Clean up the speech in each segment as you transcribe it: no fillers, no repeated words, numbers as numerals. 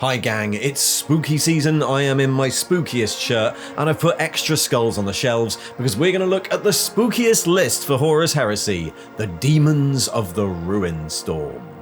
Hi gang, it's spooky season. I am in my spookiest shirt and I've put extra skulls on the shelves because we're going to look at the spookiest list for Horus Heresy, the Demons of the RUINSTORM.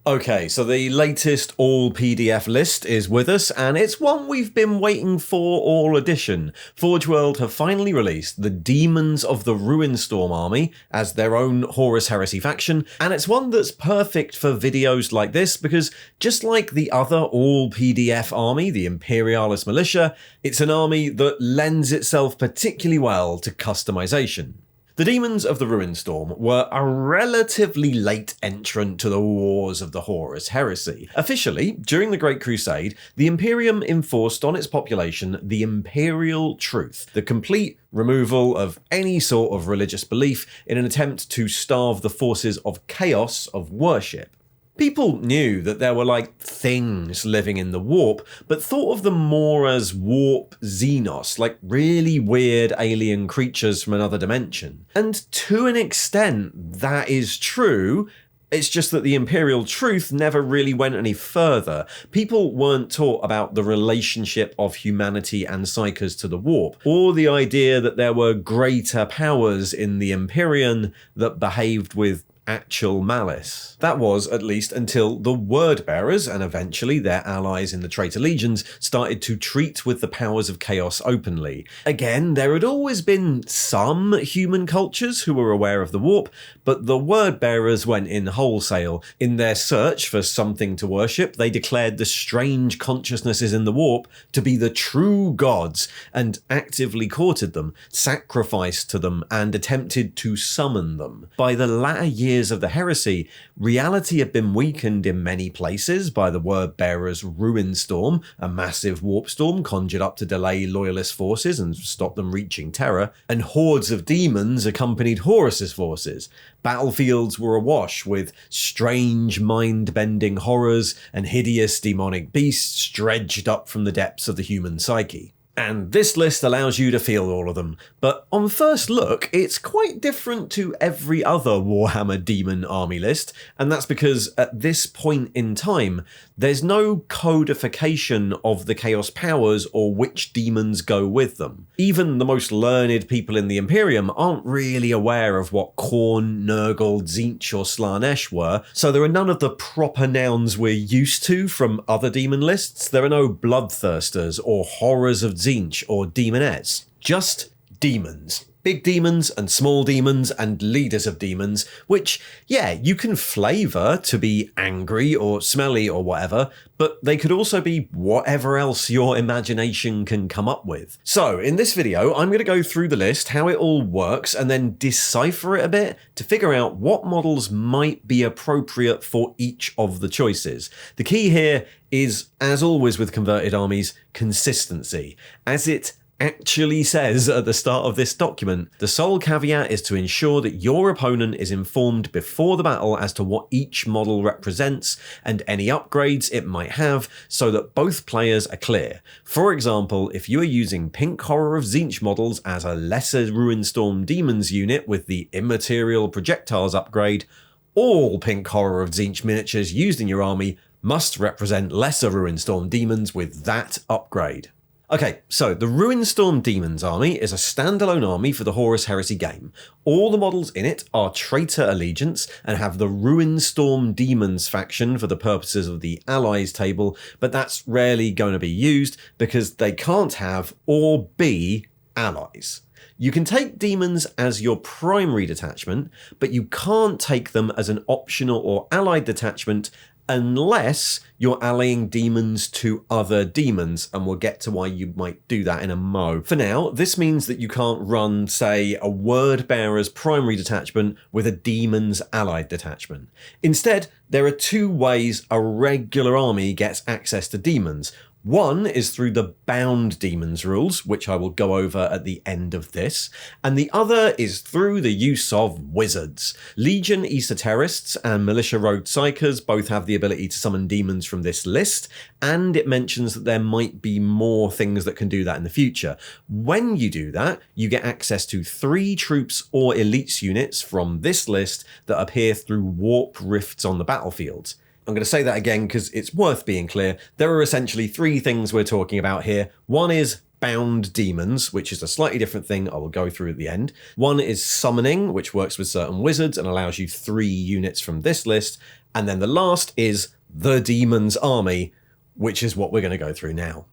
Okay, so the latest all PDF list is with us, and it's one we've been waiting for all edition. Forge World have finally released the Demons of the RUINSTORM army as their own Horus Heresy faction, and it's one that's perfect for videos like this because just like the other all PDF army, the Imperialis Militia, it's an army that lends itself particularly well to customization. The Demons of the RUINSTORM were a relatively late entrant to the wars of the Horus Heresy. Officially, during the Great Crusade, the Imperium enforced on its population the imperial truth, the complete removal of any sort of religious belief in an attempt to starve the forces of chaos of worship. People knew that there were things living in the warp, but thought of them more as warp xenos, like really weird alien creatures from another dimension. And to an extent, that is true. It's just that the imperial truth never really went any further. People weren't taught about the relationship of humanity and psychers to the warp, or the idea that there were greater powers in the Empyrean that behaved with actual malice. That was at least until the word bearers and eventually their allies in the traitor legions started to treat with the powers of chaos openly. Again, there had always been some human cultures who were aware of the warp, but the word bearers went in wholesale. In their search for something to worship, they declared the strange consciousnesses in the warp to be the true gods and actively courted them, sacrificed to them, and attempted to summon them. By the latter years of the heresy, reality had been weakened in many places by the word bearer's RUINSTORM, a massive warp storm conjured up to delay loyalist forces and stop them reaching Terra, and hordes of demons accompanied Horus's forces. Battlefields were awash with strange mind-bending horrors and hideous demonic beasts dredged up from the depths of the human psyche. And this list allows you to feel all of them, but on first look, it's quite different to every other Warhammer Demon army list, and that's because at this point in time, there's no codification of the Chaos powers or which demons go with them. Even the most learned people in the Imperium aren't really aware of what Khorne, Nurgle, Tzeentch or Slaanesh were, so there are none of the proper nouns we're used to from other demon lists. There are no Bloodthirsters or Horrors of Tzeentch or Demonettes, just demons. Big demons and small demons and leaders of demons, which, yeah, you can flavour to be angry or smelly or whatever, but they could also be whatever else your imagination can come up with. So, in this video, I'm going to go through the list, how it all works, and then decipher it a bit to figure out what models might be appropriate for each of the choices. The key here is, as always with converted armies, consistency. As it actually says at the start of this document, the sole caveat is to ensure that your opponent is informed before the battle as to what each model represents and any upgrades it might have so that both players are clear. For example, if you are using Pink Horror of Tzeentch models as a lesser RUINSTORM Demons unit with the Immaterial Projectiles upgrade, all Pink Horror of Tzeentch miniatures used in your army must represent lesser RUINSTORM Demons with that upgrade. Okay, so the RUINSTORM Demons army is a standalone army for the Horus Heresy game. All the models in it are traitor allegiance and have the RUINSTORM Demons faction for the purposes of the allies table, but that's rarely going to be used because they can't have or be allies. You can take demons as your primary detachment, but you can't take them as an optional or allied detachment unless you're allying demons to other demons, and we'll get to why you might do that in a mo. For now, this means that you can't run, say, a word bearer's primary detachment with a demon's allied detachment. Instead, there are two ways a regular army gets access to demons. One is through the Bound Demons rules, which I will go over at the end of this, and the other is through the use of wizards. Legion Esoterists and Militia Rogue Psykers both have the ability to summon demons from this list, and it mentions that there might be more things that can do that in the future. When you do that, you get access to 3 troops or elites units from this list that appear through warp rifts on the battlefield. I'm going to say that again because it's worth being clear. There are essentially 3 things we're talking about here. One is Bound Demons, which is a slightly different thing I will go through at the end. One is Summoning, which works with certain wizards and allows you 3 units from this list. And then the last is the Demons Army, which is what we're going to go through now.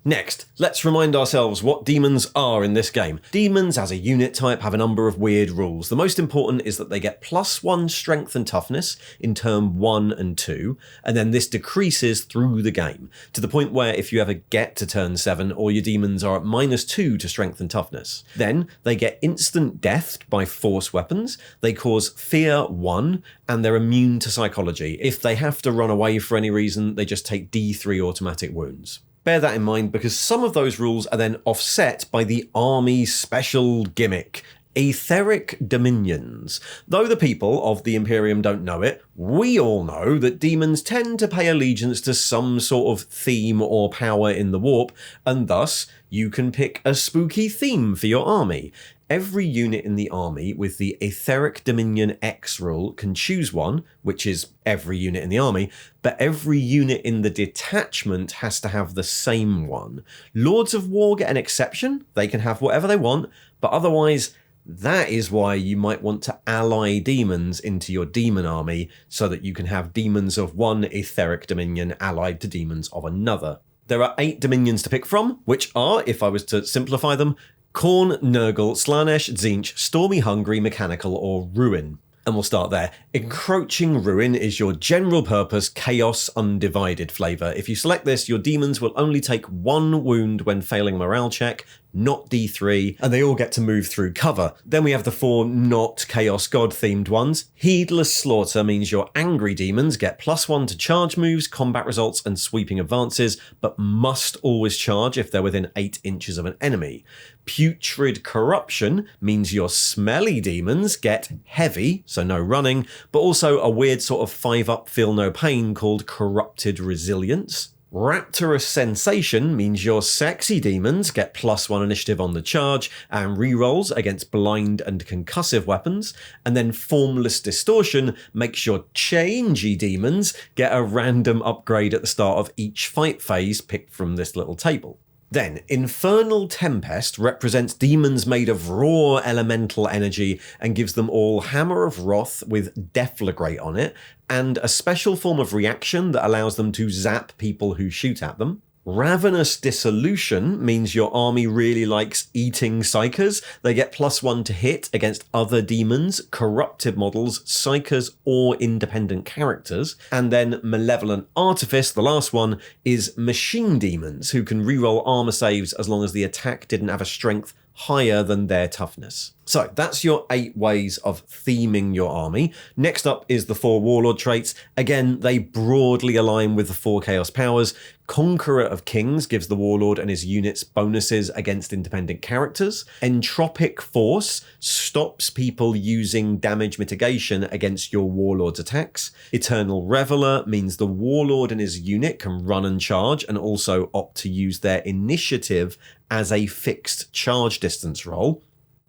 Next, let's remind ourselves what demons are in this game. Demons as a unit type have a number of weird rules. The most important is that they get +1 strength and toughness in turn 1 and 2, and then this decreases through the game, to the point where if you ever get to turn 7, all your demons are at -2 to strength and toughness. Then they get instant death by force weapons, they cause fear 1, and they're immune to psychology. If they have to run away for any reason, they just take D3 automatic wounds. Bear that in mind because some of those rules are then offset by the army special gimmick, Etheric Dominions. Though the people of the Imperium don't know it, we all know that demons tend to pay allegiance to some sort of theme or power in the warp, and thus you can pick a spooky theme for your army. Every unit in the army with the Etheric Dominion X rule can choose one, which is every unit in the army, but every unit in the detachment has to have the same one. Lords of War get an exception, they can have whatever they want, but otherwise, that is why you might want to ally demons into your demon army so that you can have demons of one Etheric Dominion allied to demons of another. There are 8 dominions to pick from, which are, if I was to simplify them, Khorne, Nurgle, Slaanesh, Tzeentch, Stormy Hungry, Mechanical, or Ruin. And we'll start there. Encroaching Ruin is your general purpose Chaos Undivided flavour. If you select this, your demons will only take 1 wound when failing a morale check, not D3, and they all get to move through cover. Then we have the 4 not Chaos God themed ones. Heedless Slaughter means your angry demons get +1 to charge moves, combat results, and sweeping advances, but must always charge if they're within 8 inches of an enemy. Putrid Corruption means your smelly demons get heavy, so no running, but also a weird sort of 5-up feel no pain called Corrupted Resilience. Rapturous Sensation means your sexy demons get +1 initiative on the charge and rerolls against blind and concussive weapons, and then Formless Distortion makes your changey demons get a random upgrade at the start of each fight phase picked from this little table. Then, Infernal Tempest represents demons made of raw elemental energy and gives them all Hammer of Wrath with Deflagrate on it, and a special form of reaction that allows them to zap people who shoot at them. Ravenous Dissolution means your army really likes eating psykers. They get +1 to hit against other demons, corrupted models, psykers, or independent characters. And then Malevolent Artifice, the last one, is machine demons who can reroll armor saves as long as the attack didn't have a strength higher than their toughness. So that's your 8 ways of theming your army. Next up is the 4 warlord traits. Again, they broadly align with the 4 chaos powers. Conqueror of Kings gives the warlord and his units bonuses against independent characters. Entropic Force stops people using damage mitigation against your warlord's attacks. Eternal Reveler means the warlord and his unit can run and charge and also opt to use their initiative as a fixed charge distance roll.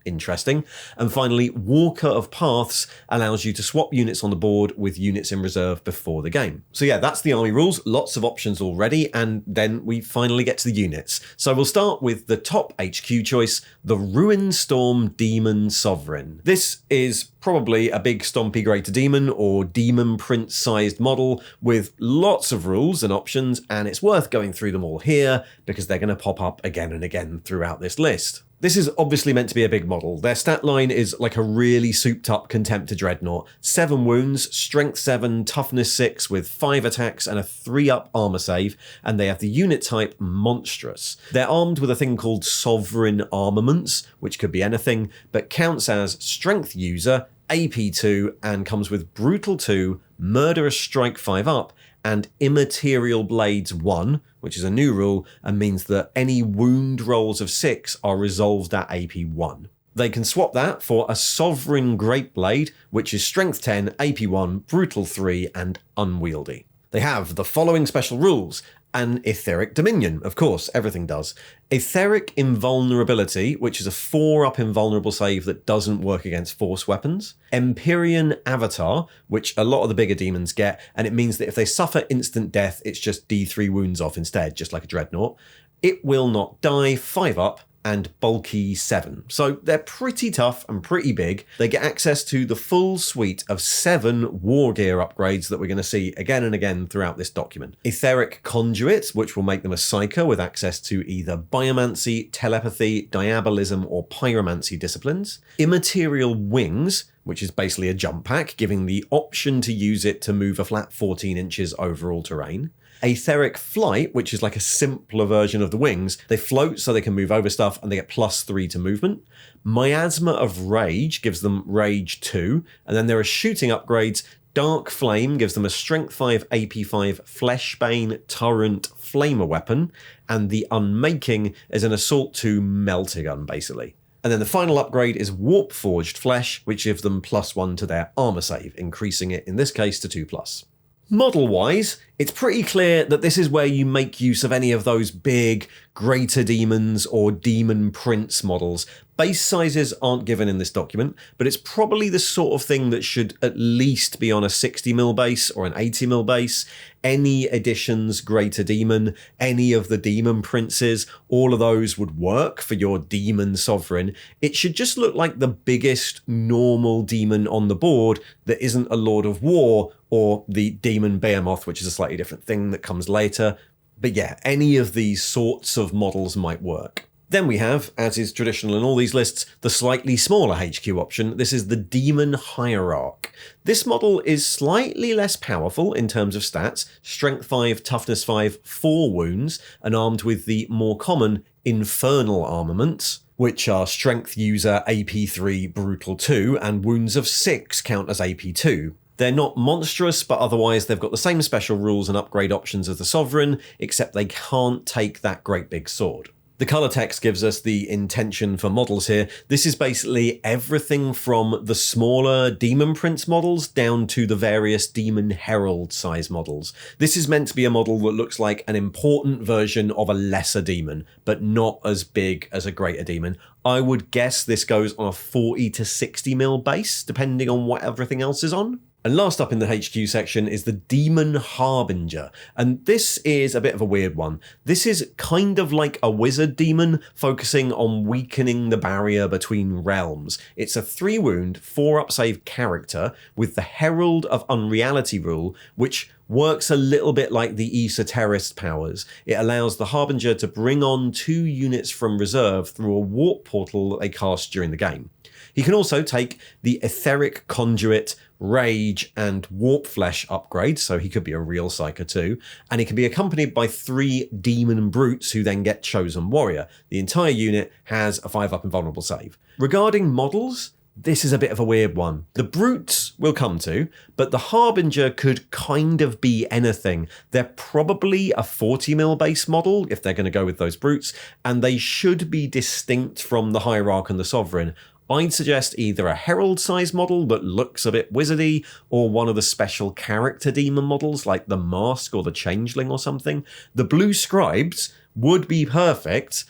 Interesting. And finally, Walker of Paths allows you to swap units on the board with units in reserve before the game. So yeah, that's the army rules, lots of options already, and then we finally get to the units. So we'll start with the top HQ choice, the RUINSTORM Demon Sovereign. This is probably a big stompy greater demon or demon prince sized model with lots of rules and options, and it's worth going through them all here because they're going to pop up again and again throughout this list. This is obviously meant to be a big model. Their stat line is like a really souped up Contemptor Dreadnought. 7 wounds, strength 7, toughness 6 with 5 attacks and a 3-up armor save, and they have the unit type Monstrous. They're armed with a thing called Sovereign Armaments, which could be anything, but counts as Strength User, AP 2, and comes with Brutal 2, Murderous Strike 5-up, and Immaterial Blades 1, which is a new rule and means that any wound rolls of 6 are resolved at AP 1. They can swap that for a Sovereign Great Blade, which is Strength 10, AP 1, Brutal 3, and Unwieldy. They have the following special rules. An Etheric Dominion, of course, everything does. Etheric Invulnerability, which is a 4-up invulnerable save that doesn't work against force weapons. Empyrean Avatar, which a lot of the bigger demons get, and it means that if they suffer instant death, it's just D3 wounds off instead, just like a Dreadnought. It will not die, 5-up, and bulky 7. So they're pretty tough and pretty big. They get access to the full suite of 7 war gear upgrades that we're going to see again and again throughout this document. Etheric Conduit, which will make them a Psyker with access to either Biomancy, Telepathy, Diabolism, or Pyromancy disciplines. Immaterial Wings, which is basically a jump pack, giving the option to use it to move a flat 14 inches over all terrain. Etheric Flight, which is like a simpler version of the wings. They float so they can move over stuff and they get +3 to movement. Miasma of Rage gives them Rage 2. And then there are shooting upgrades. Dark Flame gives them a Strength 5, AP 5, Fleshbane, Torrent, Flamer weapon. And the Unmaking is an Assault 2 Meltagun, basically. And then the final upgrade is Warp Forged Flesh, which gives them +1 to their armor save, increasing it in this case to 2+. Model-wise, it's pretty clear that this is where you make use of any of those big Greater Demons or Demon Prince models. Base sizes aren't given in this document, but it's probably the sort of thing that should at least be on a 60mm base or an 80mm base. Any additions Greater Demon, any of the Demon Princes, all of those would work for your Demon Sovereign. It should just look like the biggest normal demon on the board that isn't a Lord of War or the Demon Bmoth, which is a slightly different thing that comes later. But yeah, any of these sorts of models might work. Then we have, as is traditional in all these lists, the slightly smaller HQ option. This is the Demon Hierarch. This model is slightly less powerful in terms of stats, Strength 5, Toughness 5, 4 wounds, and armed with the more common Infernal armaments, which are Strength User, AP 3, Brutal 2, and wounds of 6 count as AP 2. They're not monstrous, but otherwise they've got the same special rules and upgrade options as the Sovereign, except they can't take that great big sword. The colour text gives us the intention for models here. This is basically everything from the smaller Demon Prince models down to the various Demon Herald size models. This is meant to be a model that looks like an important version of a lesser demon, but not as big as a greater demon. I would guess this goes on a 40 to 60mm base, depending on what everything else is on. And last up in the HQ section is the Demon Harbinger, and this is a bit of a weird one. This is kind of like a wizard demon, focusing on weakening the barrier between realms. It's a 3-wound, 4-up save character with the Herald of Unreality rule, which works a little bit like the Esoterist powers. It allows the Harbinger to bring on 2 units from reserve through a warp portal that they cast during the game. He can also take the Etheric Conduit, Rage, and Warp Flesh upgrades, so he could be a real Psyker too, and he can be accompanied by 3 Demon Brutes who then get Chosen Warrior. The entire unit has a 5-up invulnerable save. Regarding models, this is a bit of a weird one. The Brutes we'll come to, but the Harbinger could kind of be anything. They're probably a 40mm base model, if they're going to go with those Brutes, and they should be distinct from the Hierarch and the Sovereign. I'd suggest either a Herald size model that looks a bit wizardy, or one of the special character demon models like the Mask or the Changeling or something. The Blue Scribes would be perfect,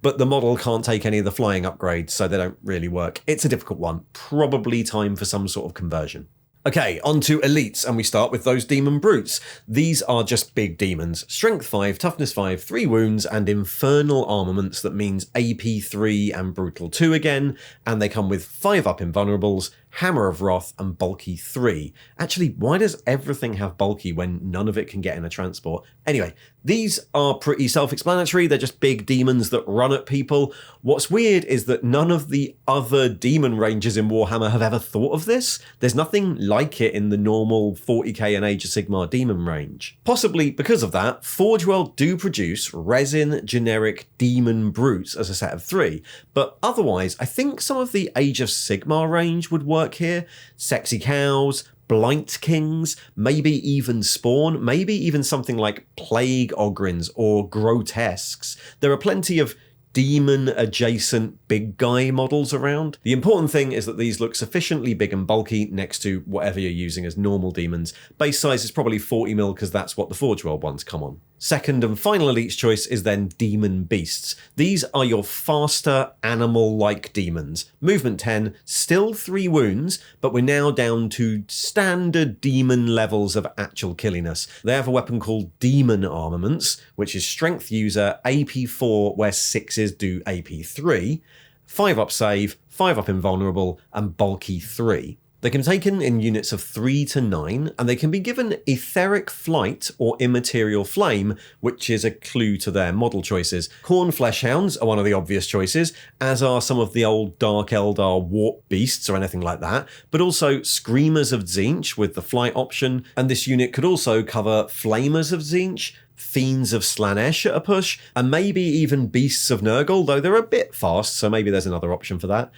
but the model can't take any of the flying upgrades, so they don't really work. It's a difficult one. Probably time for some sort of conversion. Okay, on to elites, and we start with those Demon Brutes. These are just big demons. Strength 5, Toughness 5, 3 wounds, and Infernal armaments that means AP 3 and Brutal 2 again, and they come with 5-up invulnerables, Hammer of Wrath, and Bulky 3. Actually, why does everything have Bulky when none of it can get in a transport? Anyway, these are pretty self-explanatory. They're just big demons that run at people. What's weird is that none of the other demon ranges in Warhammer have ever thought of this. There's nothing like it in the normal 40k and Age of Sigmar demon range. Possibly because of that, Forge World do produce resin generic demon brutes as a set of 3, but otherwise I think some of the Age of Sigmar range would work here. Sexy Cows, Blight Kings, maybe even Spawn, maybe even something like Plague Ogryns or Grotesques. There are plenty of demon-adjacent big guy models around. The important thing is that these look sufficiently big and bulky next to whatever you're using as normal demons. Base size is probably 40mm because that's what the Forge World ones come on. Second and final elite's choice is then Demon Beasts. These are your faster, animal-like demons. Movement 10, still 3 wounds, but we're now down to standard demon levels of actual killiness. They have a weapon called Demon Armaments, which is Strength User, AP 4, where 6s do AP 3, 5 up save, 5 up invulnerable, and bulky 3. They can be taken in units of 3 to 9, and they can be given Etheric Flight or Immaterial Flame, which is a clue to their model choices. Khorne Fleshhounds are one of the obvious choices, as are some of the old Dark Eldar Warp Beasts or anything like that, but also Screamers of Tzeentch with the flight option, and this unit could also cover Flamers of Tzeentch, Fiends of Slanesh at a push, and maybe even Beasts of Nurgle, though they're a bit fast, so maybe there's another option for that.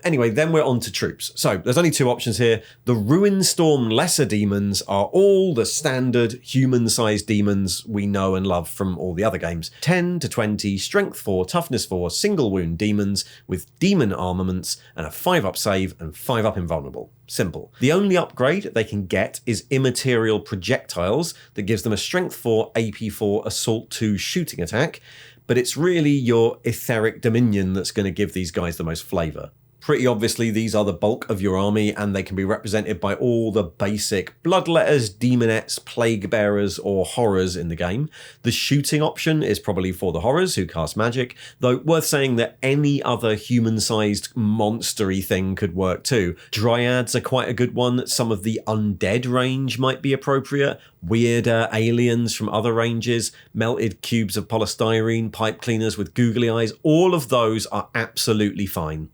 Anyway, then we're on to troops. So there's only 2 options here. The RUINSTORM Lesser Demons are all the standard human-sized demons we know and love from all the other games. 10 to 20, Strength 4, Toughness 4, single wound demons with demon armaments and a 5 up save and 5 up invulnerable. Simple. The only upgrade they can get is Immaterial Projectiles that gives them a Strength 4, AP 4, Assault 2 shooting attack, but it's really your Etheric Dominion that's going to give these guys the most flavour. Pretty obviously, these are the bulk of your army, and they can be represented by all the basic Bloodletters, Demonettes, Plague Bearers, or Horrors in the game. The shooting option is probably for the Horrors, who cast magic, though worth saying that any other human-sized monstery thing could work too. Dryads are quite a good one. Some of the Undead range might be appropriate. Weirder aliens from other ranges, melted cubes of polystyrene, pipe cleaners with googly eyes, all of those are absolutely fine.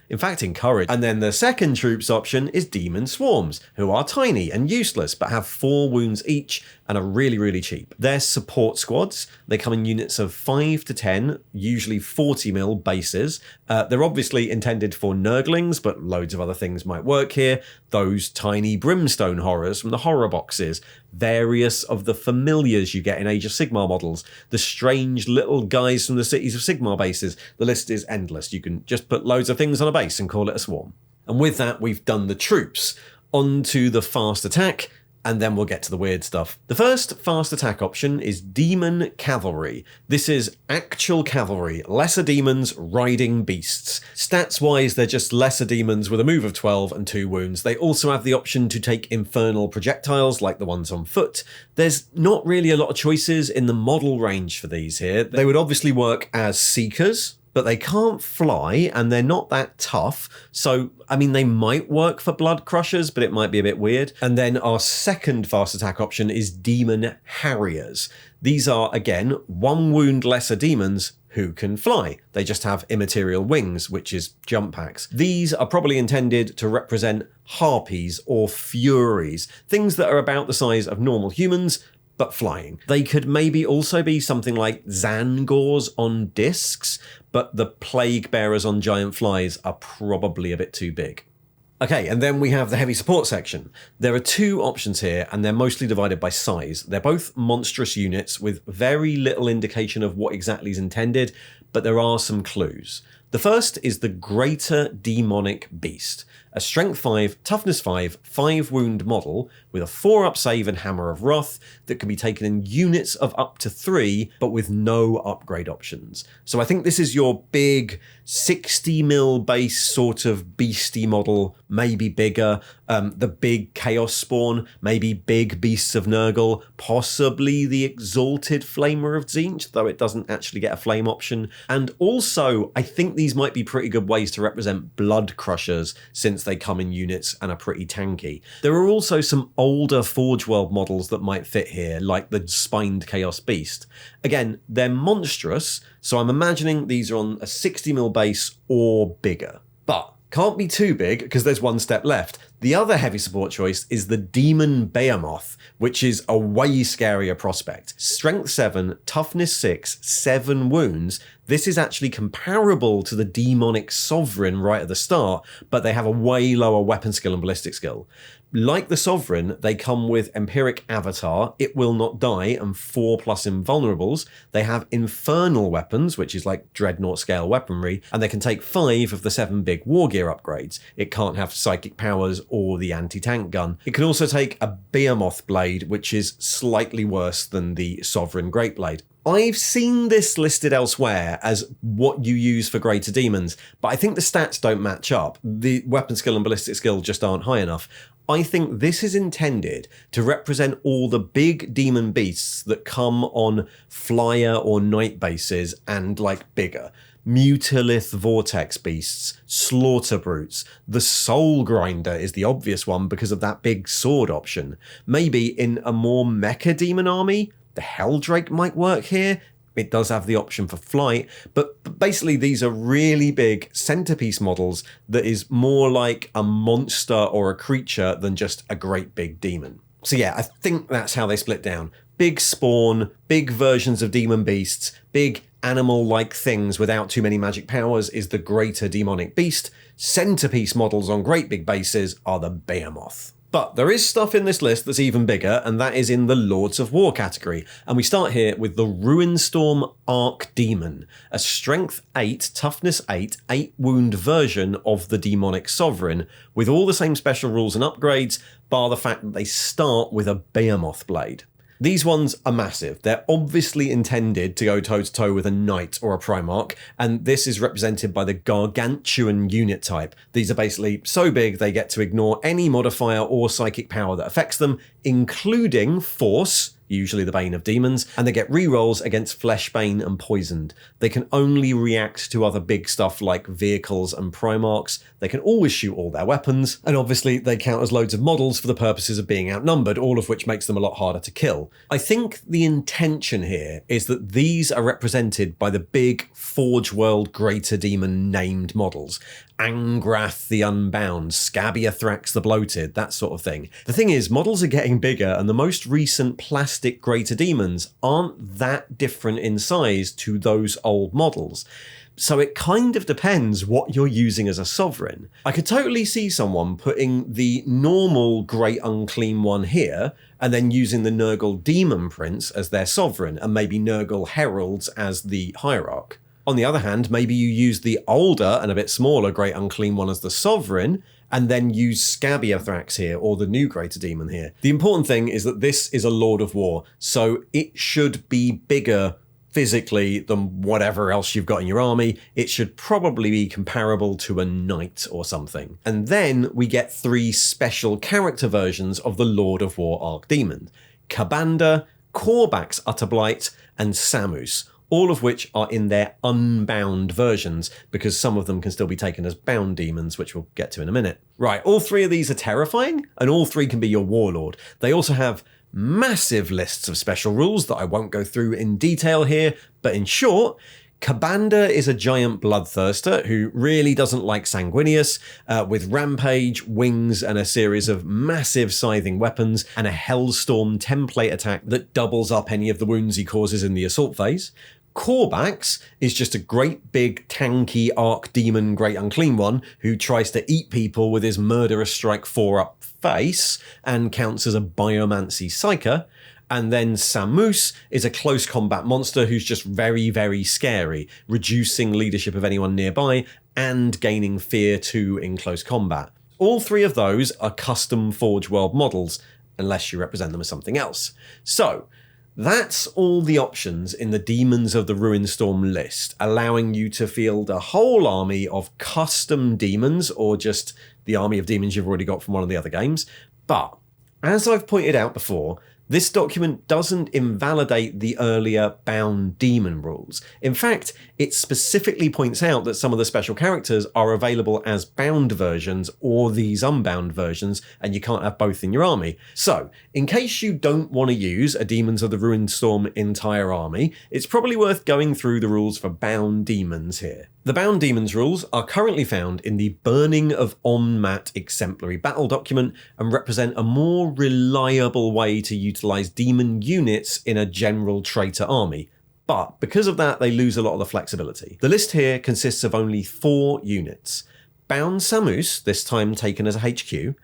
In fact, encouraged. And then the second troops option is Demon Swarms, who are tiny and useless, but have 4 wounds each and are really, really cheap. They're support squads. They come in units of 5 to 10, usually 40mm bases. They're obviously intended for Nurglings, but loads of other things might work here. Those tiny Brimstone Horrors from the horror boxes, various of the familiars you get in Age of Sigmar models, the strange little guys from the Cities of Sigmar bases. The list is endless. You can just put loads of things on a base and call it a swarm. And with that, we've done the troops. On to the fast attack, and then we'll get to the weird stuff. The first fast attack option is Demon Cavalry. This is actual cavalry, lesser demons riding beasts. Stats-wise, they're just lesser demons with a move of 12 and 2 wounds. They also have the option to take infernal projectiles, like the ones on foot. There's not really a lot of choices in the model range for these here. They would obviously work as Seekers, but they can't fly and they're not that tough. So, I mean, they might work for Blood Crushers, but it might be a bit weird. And then our second fast attack option is Demon Harriers. These are, again, 1 wound lesser demons who can fly. They just have immaterial wings, which is jump packs. These are probably intended to represent harpies or furies, things that are about the size of normal humans, but flying. They could maybe also be something like Zangors on discs, but the Plague Bearers on giant flies are probably a bit too big. Okay, and then we have the heavy support section. There are 2 options here, and they're mostly divided by size. They're both monstrous units with very little indication of what exactly is intended, but there are some clues. The first is the Greater Demonic Beast, a Strength 5, Toughness 5, 5 wound model with a 4 up save and Hammer of Wrath that can be taken in units of up to 3, but with no upgrade options. So I think this is your big 60mm base sort of beastie model, maybe bigger. The big Chaos Spawn, maybe big Beasts of Nurgle, possibly the Exalted Flamer of Tzeentch, though it doesn't actually get a flame option. And also, I think these might be pretty good ways to represent Blood Crushers, since they come in units and are pretty tanky. There are also some older Forge World models that might fit here, like the Spined Chaos Beast. Again, they're monstrous, so I'm imagining these are on a 60mm base or bigger. But can't be too big because there's 1 step left. The other heavy support choice is the Demon Bmoth, which is a way scarier prospect. Strength 7, Toughness 6, 7 wounds. This is actually comparable to the Demonic Sovereign right at the start, but they have a way lower weapon skill and ballistic skill. Like the Sovereign, they come with Empiric Avatar, It Will Not Die, and 4+ Invulnerables. They have Infernal Weapons, which is like Dreadnought scale weaponry, and they can take 5 of the 7 big war gear upgrades. It can't have Psychic Powers or the anti-tank gun. It can also take a Behemoth Blade, which is slightly worse than the Sovereign Great Blade. I've seen this listed elsewhere as what you use for greater demons, but I think the stats don't match up. The weapon skill and ballistic skill just aren't high enough. I think this is intended to represent all the big demon beasts that come on flyer or night bases and like bigger. Mutalith Vortex Beasts, Slaughter Brutes, the Soul Grinder is the obvious one because of that big sword option. Maybe in a more mecha demon army, the Helldrake might work here. It does have the option for flight, but basically these are really big centerpiece models that is more like a monster or a creature than just a great big demon. So yeah, I think that's how they split down. Big spawn, big versions of demon beasts, big animal-like things without too many magic powers is the greater demonic beast. Centerpiece models on great big bases are the Behemoth. But there is stuff in this list that's even bigger, and that is in the Lords of War category. And we start here with the RUINSTORM Archdemon, a Strength 8, Toughness 8, 8 wound version of the Demonic Sovereign, with all the same special rules and upgrades, bar the fact that they start with a Behemoth Blade. These ones are massive. They're obviously intended to go toe-to-toe with a Knight or a Primarch, and this is represented by the Gargantuan unit type. These are basically so big they get to ignore any modifier or psychic power that affects them, including Force, usually the Bane of Demons, and they get rerolls against Fleshbane and Poisoned. They can only react to other big stuff like vehicles and Primarchs. They can always shoot all their weapons, and obviously they count as loads of models for the purposes of being outnumbered, all of which makes them a lot harder to kill. I think the intention here is that these are represented by the big Forge World Greater Demon named models. Angrath the Unbound, Scabiathrax the Bloated, that sort of thing. The thing is, models are getting bigger, and the most recent plastic Greater Demons aren't that different in size to those old models. So it kind of depends what you're using as a sovereign. I could totally see someone putting the normal Great Unclean one here, and then using the Nurgle Demon Prince as their sovereign, and maybe Nurgle Heralds as the Hierarch. On the other hand, maybe you use the older and a bit smaller Great Unclean one as the Sovereign, and then use Scabiathrax here, or the new Greater Demon here. The important thing is that this is a Lord of War, so it should be bigger physically than whatever else you've got in your army. It should probably be comparable to a Knight or something. And then we get 3 special character versions of the Lord of War Archdemon: Kabanda, Korvax Utterblight, and Samus, all of which are in their unbound versions, because some of them can still be taken as bound demons, which we'll get to in a minute. Right, all 3 of these are terrifying, and all 3 can be your warlord. They also have massive lists of special rules that I won't go through in detail here, but in short, Kabanda is a giant bloodthirster who really doesn't like Sanguinius, with Rampage, Wings, and a series of massive scything weapons, and a Hellstorm template attack that doubles up any of the wounds he causes in the assault phase. Korvax is just a great big tanky Archdemon Great Unclean one who tries to eat people with his Murderous Strike 4-up face and counts as a Biomancy Psyker. And then Samus is a close combat monster who's just very, very scary, reducing leadership of anyone nearby and gaining fear too in close combat. All 3 of those are custom Forge World models, unless you represent them as something else. So that's all the options in the Demons of the RUINSTORM list, allowing you to field a whole army of custom demons, or just the army of demons you've already got from one of the other games. But as I've pointed out before, this document doesn't invalidate the earlier bound demon rules. In fact, it specifically points out that some of the special characters are available as bound versions or these unbound versions, and you can't have both in your army. So, in case you don't want to use a Demons of the RUINSTORM entire army, it's probably worth going through the rules for bound demons here. The Bound Demons rules are currently found in the Burning of Ommat Exemplary Battle document and represent a more reliable way to utilise demon units in a general traitor army. But because of that, they lose a lot of the flexibility. The list here consists of only 4 units. Bound Samus, this time taken as a HQ,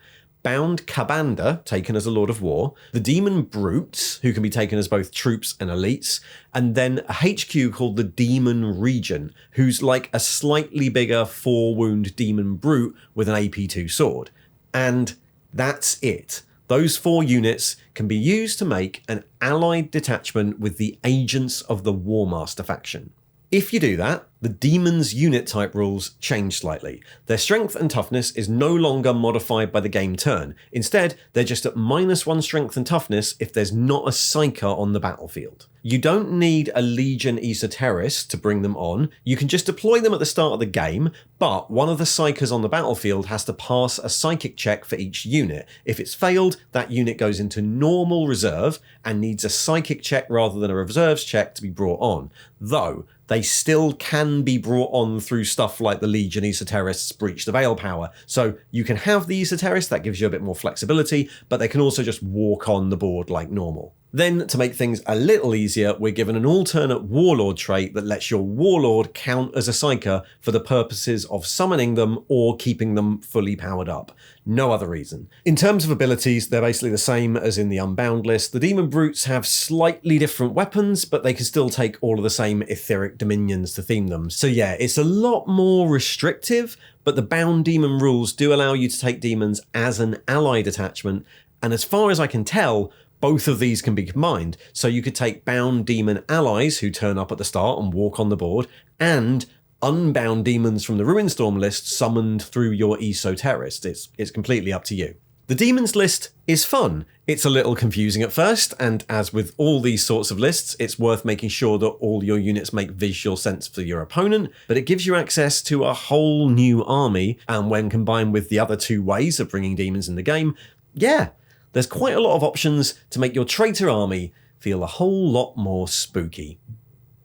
Bound Kabanda, taken as a Lord of War, the Demon Brutes, who can be taken as both troops and elites, and then a HQ called the Demon Region, who's like a slightly bigger 4-wound Demon Brute with an AP2 sword. And that's it. Those 4 units can be used to make an allied detachment with the agents of the Warmaster faction. If you do that, the Demons unit type rules change slightly. Their strength and toughness is no longer modified by the game turn. Instead, they're just at -1 strength and toughness if there's not a Psyker on the battlefield. You don't need a Legion Esoterist to bring them on. You can just deploy them at the start of the game, but one of the Psykers on the battlefield has to pass a psychic check for each unit. If it's failed, that unit goes into normal reserve and needs a psychic check rather than a reserves check to be brought on. Though, they still can be brought on through stuff like the Legion Esoterists Breach the Veil power. So you can have the Esoterists, that gives you a bit more flexibility, but they can also just walk on the board like normal. Then, to make things a little easier, we're given an alternate Warlord trait that lets your Warlord count as a Psyker for the purposes of summoning them or keeping them fully powered up. No other reason. In terms of abilities, they're basically the same as in the Unbound list. The Demon Brutes have slightly different weapons, but they can still take all of the same etheric dominions to theme them. So yeah, it's a lot more restrictive, but the Bound Demon rules do allow you to take demons as an allied attachment, and as far as I can tell, both of these can be combined. So you could take Bound Demon allies who turn up at the start and walk on the board, and unbound demons from the RUINSTORM list summoned through your Esoterist. It's completely up to you. The demons list is fun. It's a little confusing at first, and as with all these sorts of lists, it's worth making sure that all your units make visual sense for your opponent, but it gives you access to a whole new army, and when combined with the other 2 ways of bringing demons in the game, yeah, there's quite a lot of options to make your traitor army feel a whole lot more spooky.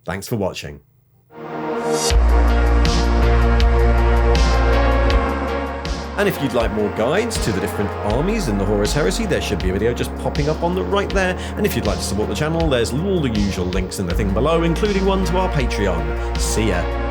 Thanks for watching. And if you'd like more guides to the different armies in the Horus Heresy, there should be a video just popping up on the right there. And if you'd like to support the channel, there's all the usual links in the thing below, including one to our Patreon. See ya.